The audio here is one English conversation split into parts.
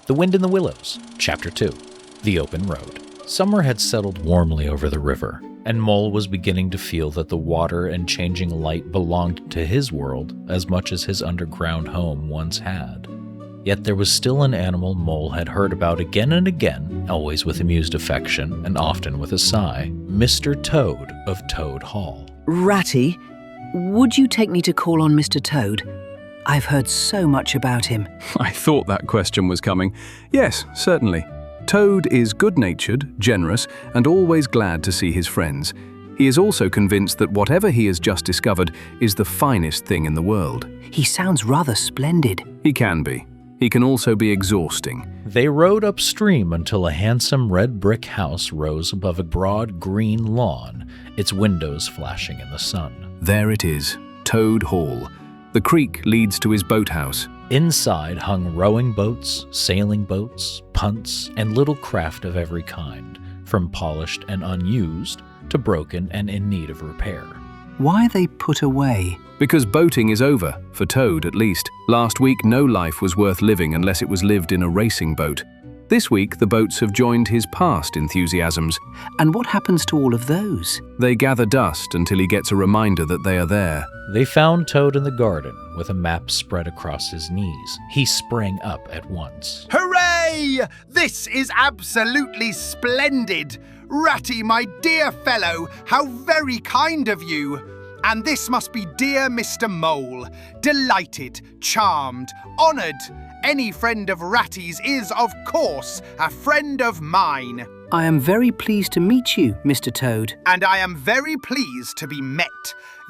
The Wind in the Willows, Chapter 2, The Open Road. Summer had settled warmly over the river, and Mole was beginning to feel that the water and changing light belonged to his world as much as his underground home once had. Yet there was still an animal Mole had heard about again and again, always with amused affection and often with a sigh, Mr. Toad of Toad Hall. Ratty, would you take me to call on Mr. Toad? I've heard so much about him. I thought that question was coming. Yes, certainly. Toad is good-natured, generous, and always glad to see his friends. He is also convinced that whatever he has just discovered is the finest thing in the world. He sounds rather splendid. He can be. He can also be exhausting. They rode upstream until a handsome red brick house rose above a broad green lawn, its windows flashing in the sun. There it is, Toad Hall. The creek leads to his boathouse. Inside hung rowing boats, sailing boats, punts, and little craft of every kind, from polished and unused to broken and in need of repair. Why are they put away? Because boating is over, for Toad at least. Last week, no life was worth living unless it was lived in a racing boat. This week, the boats have joined his past enthusiasms. And what happens to all of those? They gather dust until he gets a reminder that they are there. They found Toad in the garden, with a map spread across his knees. He sprang up at once. Hooray! This is absolutely splendid! Ratty, my dear fellow, how very kind of you! And this must be dear Mr. Mole. Delighted, charmed, honoured. Any friend of Ratty's is, of course, a friend of mine. I am very pleased to meet you, Mr. Toad. And I am very pleased to be met.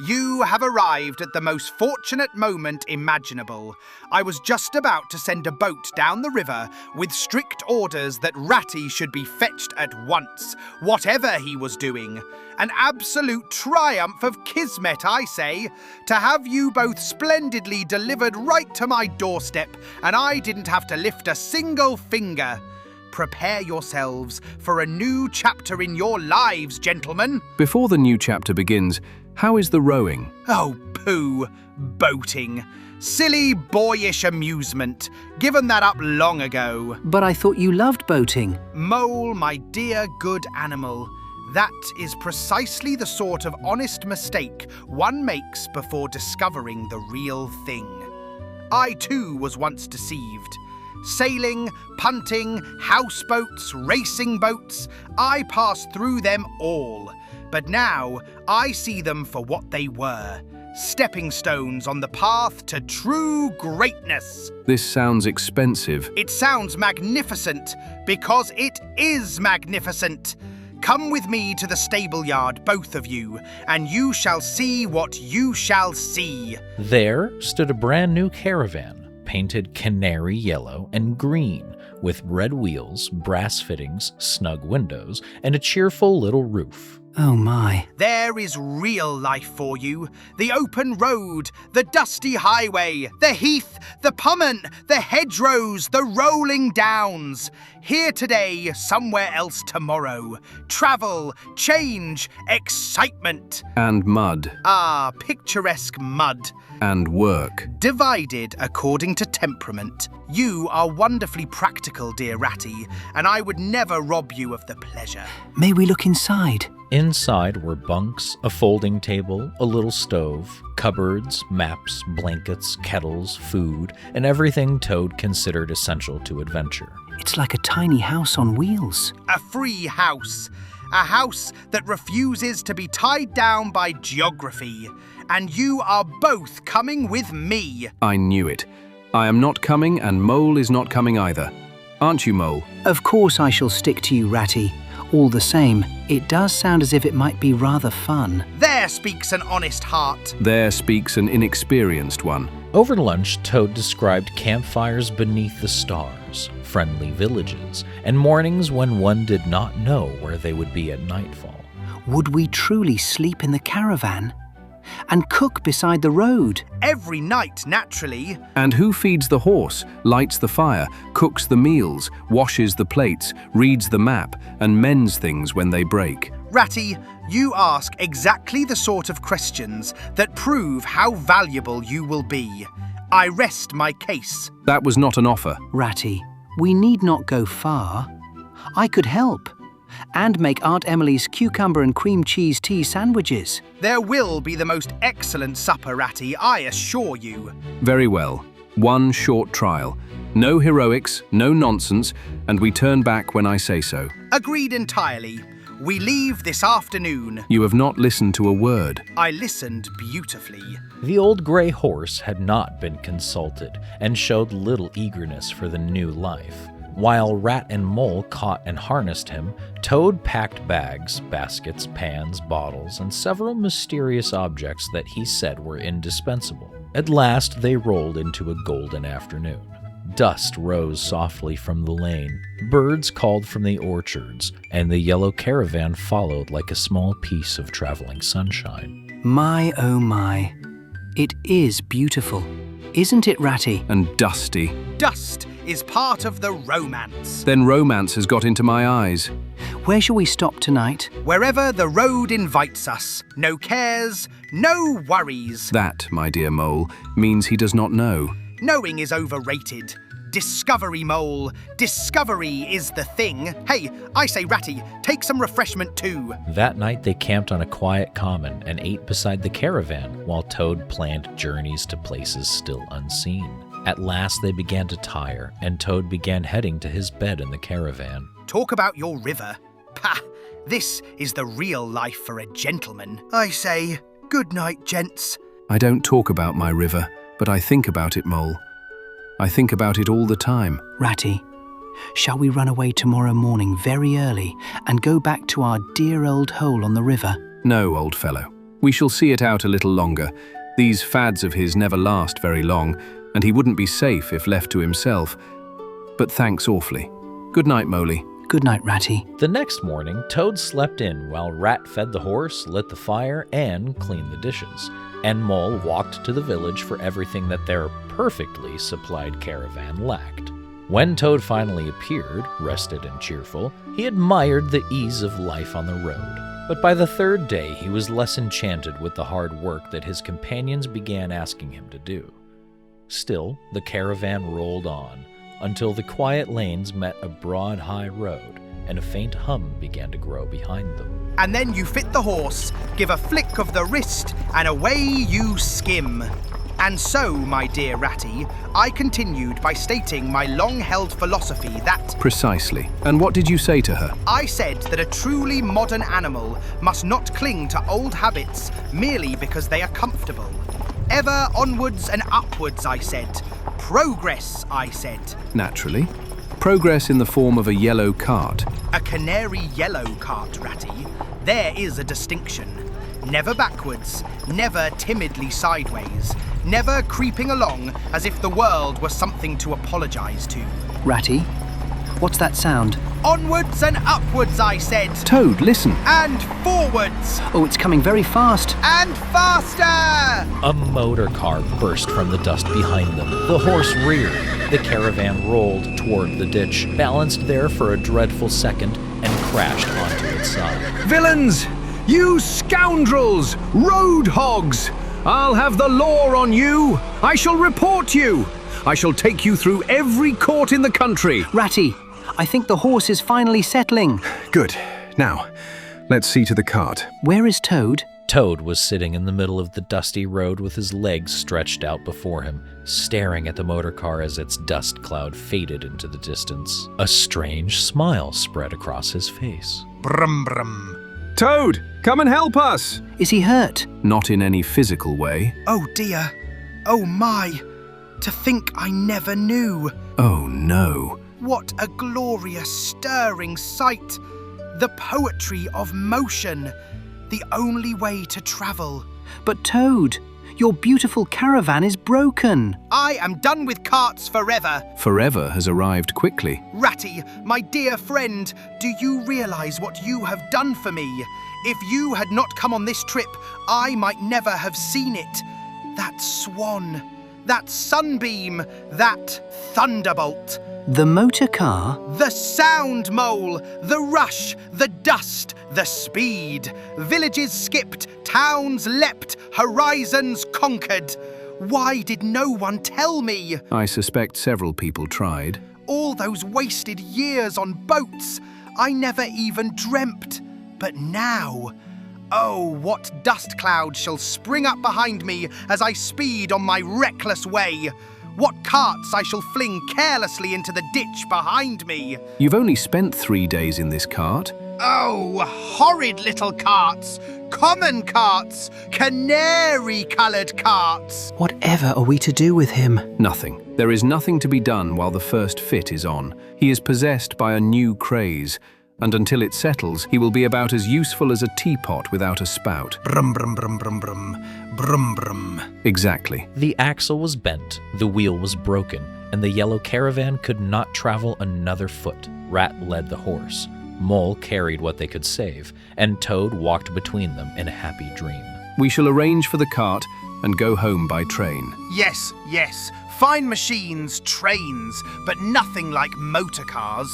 You have arrived at the most fortunate moment imaginable. I was just about to send a boat down the river with strict orders that Ratty should be fetched at once, whatever he was doing. An absolute triumph of kismet, I say, to have you both splendidly delivered right to my doorstep, and I didn't have to lift a single finger. Prepare yourselves for a new chapter in your lives, gentlemen. Before the new chapter begins, how is the rowing? Oh, pooh, boating. Silly, boyish amusement. Given that up long ago. But I thought you loved boating. Mole, my dear good animal, that is precisely the sort of honest mistake one makes before discovering the real thing. I too was once deceived. Sailing, punting, houseboats, racing boats, I passed through them all. But now I see them for what they were, stepping stones on the path to true greatness. This sounds expensive. It sounds magnificent, because it is magnificent. Come with me to the stable yard, both of you, and you shall see what you shall see. There stood a brand new caravan, painted canary-yellow and green, with red wheels, brass fittings, snug windows, and a cheerful little roof. Oh my. There is real life for you. The open road, the dusty highway, the heath, the pommon, the hedgerows, the rolling downs. Here today, somewhere else tomorrow. Travel, change, excitement. And mud. Ah, picturesque mud. And work. Divided according to temperament. You are wonderfully practical, dear Ratty, and I would never rob you of the pleasure. May we look inside? Inside were bunks, a folding table, a little stove, cupboards, maps, blankets, kettles, food, and everything Toad considered essential to adventure. It's like a tiny house on wheels. A free house. A house that refuses to be tied down by geography. And you are both coming with me. I knew it. I am not coming, and Mole is not coming either. Aren't you, Mole? Of course I shall stick to you, Ratty. All the same, it does sound as if it might be rather fun. There speaks an honest heart. There speaks an inexperienced one. Over lunch, Toad described campfires beneath the stars, friendly villages, and mornings when one did not know where they would be at nightfall. Would we truly sleep in the caravan? And cook beside the road? Every night, naturally. And who feeds the horse, lights the fire, cooks the meals, washes the plates, reads the map, and mends things when they break? Ratty, you ask exactly the sort of questions that prove how valuable you will be. I rest my case. That was not an offer. Ratty, We need not go far. I could help. And make Aunt Emily's cucumber and cream cheese tea sandwiches. There will be the most excellent supper, Ratty, I assure you. Very well. One short trial. No heroics, no nonsense, and we turn back when I say so. Agreed entirely. We leave this afternoon. You have not listened to a word. I listened beautifully. The old gray horse had not been consulted and showed little eagerness for the new life. While Rat and Mole caught and harnessed him, Toad packed bags, baskets, pans, bottles, and several mysterious objects that he said were indispensable. At last they rolled into a golden afternoon. Dust rose softly from the lane, birds called from the orchards, and the yellow caravan followed like a small piece of traveling sunshine. My, oh my. It is beautiful. Isn't it, Ratty? And dusty. Dust is part of the romance. Then romance has got into my eyes. Where shall we stop tonight? Wherever the road invites us. No cares, no worries. That, my dear Mole, means he does not know. Knowing is overrated. Discovery, Mole. Discovery is the thing. Hey, I say, Ratty, take some refreshment too. That night they camped on a quiet common and ate beside the caravan while Toad planned journeys to places still unseen. At last they began to tire, and Toad began heading to his bed in the caravan. Talk about your river. Pah, this is the real life for a gentleman. I say, good night, gents. I don't talk about my river, but I think about it, Mole. I think about it all the time. Ratty, shall we run away tomorrow morning very early and go back to our dear old hole on the river? No, old fellow. We shall see it out a little longer. These fads of his never last very long, and he wouldn't be safe if left to himself. But thanks awfully. Good night, Moley. Good night, Ratty. The next morning, Toad slept in while Rat fed the horse, lit the fire, and cleaned the dishes. And Mole walked to the village for everything that their perfectly supplied caravan lacked. When Toad finally appeared, rested and cheerful, he admired the ease of life on the road. But by the third day, he was less enchanted with the hard work that his companions began asking him to do. Still, the caravan rolled on, until the quiet lanes met a broad, high road, and a faint hum began to grow behind them. And then you fit the horse, give a flick of the wrist, and away you skim. And so, my dear Ratty, I continued by stating my long-held philosophy that... Precisely. And what did you say to her? I said that a truly modern animal must not cling to old habits merely because they are comfortable. Ever onwards and upwards, I said. Progress, I said. Naturally. Progress in the form of a yellow cart. A canary-yellow cart, Ratty. There is a distinction. Never backwards, never timidly sideways, never creeping along as if the world were something to apologize to. Ratty, what's that sound? Onwards and upwards, I said. Toad, listen. And forwards. Oh, it's coming very fast. And faster! A motor car burst from the dust behind them. The horse reared. The caravan rolled toward the ditch, balanced there for a dreadful second, and crashed onto its side. Villains! You scoundrels! Road hogs! I'll have the law on you! I shall report you! I shall take you through every court in the country! Ratty, I think the horse is finally settling. Good. Now, let's see to the cart. Where is Toad? Toad was sitting in the middle of the dusty road with his legs stretched out before him, staring at the motor car as its dust cloud faded into the distance. A strange smile spread across his face. Brum brum. Toad, come and help us! Is he hurt? Not in any physical way. Oh dear. Oh my. To think I never knew. Oh no. What a glorious, stirring sight. The poetry of motion. The only way to travel. But Toad, your beautiful caravan is broken. I am done with carts forever. Forever has arrived quickly. Ratty, my dear friend, do you realize what you have done for me? If you had not come on this trip, I might never have seen it. That swan, that sunbeam, that thunderbolt. The motor car? The sound, Mole, the rush, the dust, the speed. Villages skipped, towns leapt, horizons conquered. Why did no one tell me? I suspect several people tried. All those wasted years on boats, I never even dreamt. But now, oh, what dust clouds shall spring up behind me as I speed on my reckless way. What carts I shall fling carelessly into the ditch behind me. You've only spent 3 days in this cart. Oh, horrid little carts, common carts, canary-coloured carts. Whatever are we to do with him? Nothing. There is nothing to be done while the first fit is on. He is possessed by a new craze, and until it settles, he will be about as useful as a teapot without a spout. Brum, brum, brum, brum, brum, brum, brum. Exactly. The axle was bent, the wheel was broken, and the yellow caravan could not travel another foot. Rat led the horse. Mole carried what they could save, and Toad walked between them in a happy dream. We shall arrange for the cart and go home by train. Yes, yes, fine machines, trains, but nothing like motor cars.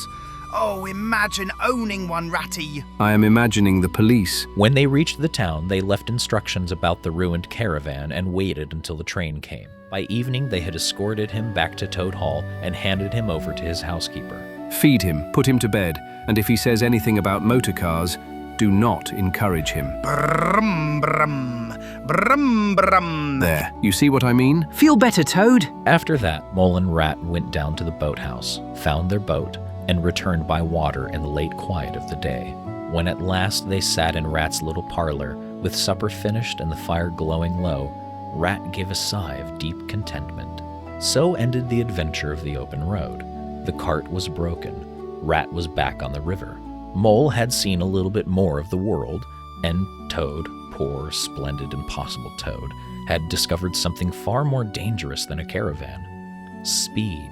Oh, imagine owning one, Ratty. I am imagining the police. When they reached the town, they left instructions about the ruined caravan and waited until the train came. By evening, they had escorted him back to Toad Hall and handed him over to his housekeeper. Feed him, put him to bed, and if he says anything about motor cars, do not encourage him. Brum, brum, brum, brum. There, you see what I mean? Feel better, Toad? After that, Mole and Rat went down to the boathouse, found their boat, and returned by water in the late quiet of the day. When at last they sat in Rat's little parlor, with supper finished and the fire glowing low, Rat gave a sigh of deep contentment. So ended the adventure of the open road. The cart was broken. Rat was back on the river. Mole had seen a little bit more of the world, and Toad, poor, splendid, impossible Toad, had discovered something far more dangerous than a caravan: speed.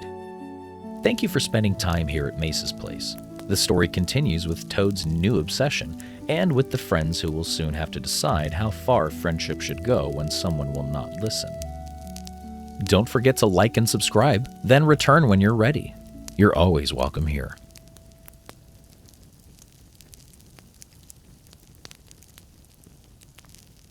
Thank you for spending time here at Mesa's place. The story continues with Toad's new obsession, and with the friends who will soon have to decide how far friendship should go when someone will not listen. Don't forget to like and subscribe, then return when you're ready. You're always welcome here.